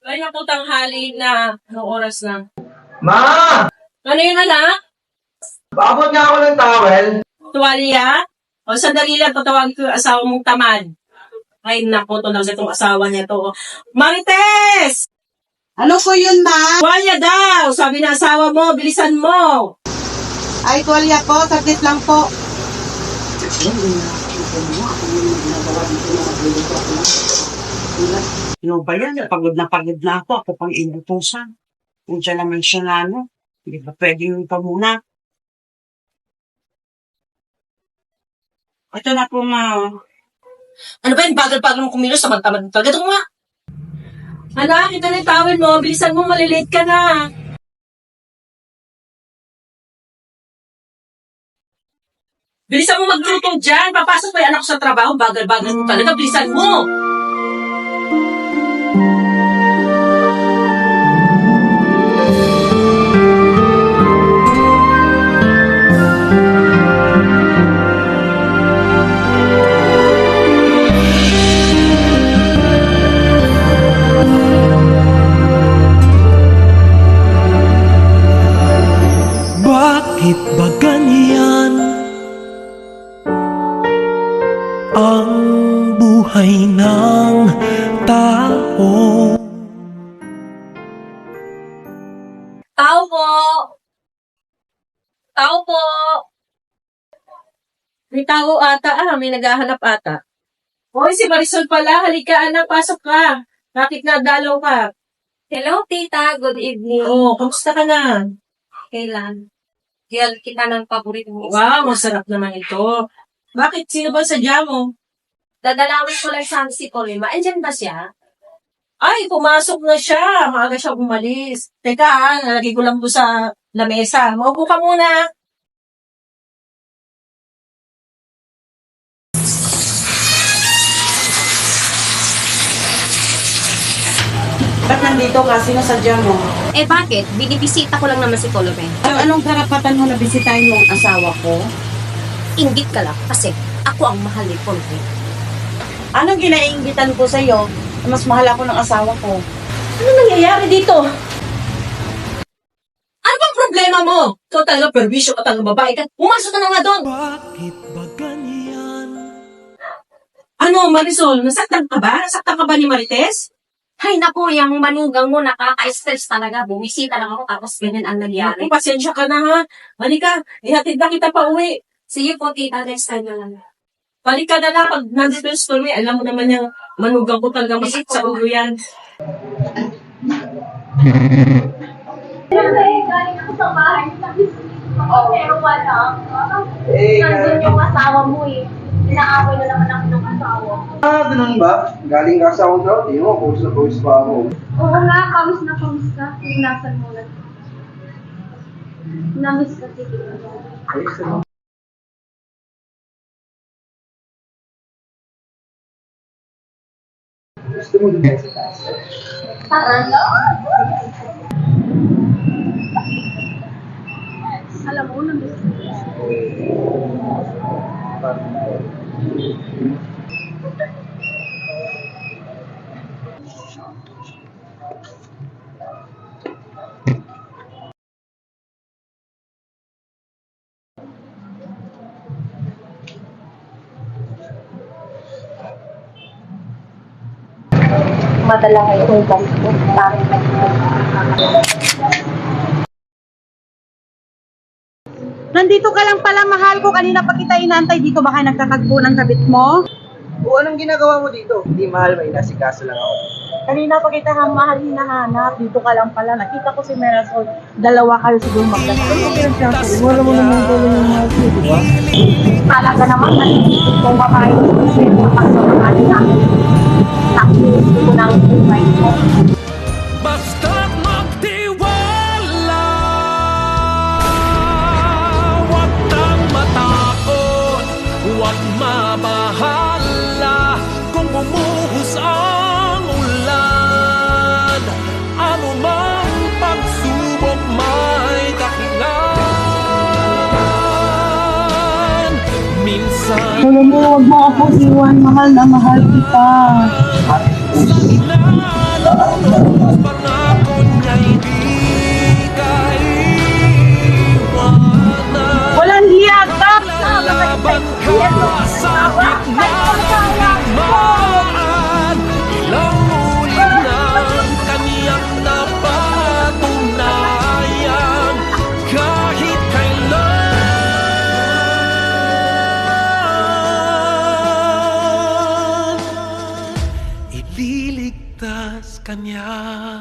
Ay, naku, tanghali na. Anong oras na? Ma! Ano yun, anak? Paabot nga ako ng towel. Tuwalya? O, sandali lang, tatawagin ko yung asawa mong tamad. Ay, naku, to na itong asawa niya to. Marites! Ano po yun, ma? Tuwalya daw! Sabi na asawa mo, bilisan mo! Ay, tuwalya po. Saglit lang po. Ano ba yan? Pagod na ako. Ako pang inutusan. Kung siya naman siya na ano. Hindi ba pwede yung pa muna? Ito na po, ma. Ano ba yung bagal-bagal mong kumilos sa magtamad talaga? Ito nga! Anak, ito na yung towel mo. Bilisan mo, malilate ka na. Bilisan mo magluto dyan. Papasok pa yung anak ko sa trabaho. Bagal-bagal mo talaga. Bilisan mo. Bakit ba ganyan ang buhay ng tao? Tao po. Tao po. May tao ata. May naghahanap ata. Hoy, si Marisol pala. Halika, anak. Pasok ka. Bakit nadalaw ka? Hello, tita. Good evening. Oo, kamusta ka na? Kailan? Yan kita ng paborito mo. Wow, masarap naman ito. Bakit? Sino ba sadya mo? Dadalawin ko lang sa si Colima. Andyan ba siya? Ay, pumasok na siya. Maaga siya umalis. Teka, nalagay ko lang po sa lamesa. Maupo ka muna. Ba't nandito ka? Sino sadya mo? Eh bakit? Binibisita ko lang naman si Colome. At anong karapatan mo na bisitahin yung asawa ko? Inggit ka lang kasi ako ang mahal ni Colome. Anong ginainggitan ko sa'yo? Mas mahal ako ng asawa ko. Ano nangyayari dito? Ano bang problema mo? Ikaw talaga perwisyo ka talaga babae ka. Pumasok ka na nga doon. Bakit ba ganyan? Ano, Marisol? Nasaktan ka ba? Nasaktan ka ba ni Marites? Ay naku, yung manugang mo nakaka-stress talaga. Bumisita lang ako tapos ganyan ang nangyari. Naku, pasensya ka na ha. Halika, ihatid na kita pa uwi. Sige po, tita. Next time na lang. Balik ka na lang pag nandito yung store mo. Alam mo naman yung manugang ko talaga masakit sa ulo yan. Galing ako sa bahay. Pero wala. Nandun yung asawa mo eh. Inaaway na naman ako ng asawa ko. Ganun ba? Galing ka sa outro, di mo, post na post pa ako. Oo nga, kamis na kamis ka. Pinasan mo na. Namiss ka si Tito. Gusto mo din sa taas. Saan? Alam mo, namiss ka. Madala kayo kung ganito. Bakit Nandito ka lang pala, mahal ko. Kanina pa kita inaantay dito. Baka nagkakagbo ng kabit mo. O anong ginagawa mo dito? Hindi mahal, may nasikaso lang ako. Kanina pa kita mahal hinahanap. Dito ka lang pala. Nakita ko si Marisol. Dalawa kayo siguro magkakasama. Wala mo naman ko ng mahal ko, di ba? talaga naman nasisipin kong babae kapag sa mga namin. Nakinis ko ng buhay ko. Basta't magtiwala, huwag kang matakot, huwag mabahala. Kung bumuhos ang ulan, ano mang pagsubok may dahilan. Minsan Alam mo, huwag mo ako iwan. Mahal na mahal kita. sa ilalim Lulubos pangako niya'y di kaiwanan. Walang hiya ka! Lalaban ka sa gitna ng digmaan. Ilang ulit ng kaniyang napatunayan. Kahit kailan ililigtas kanya.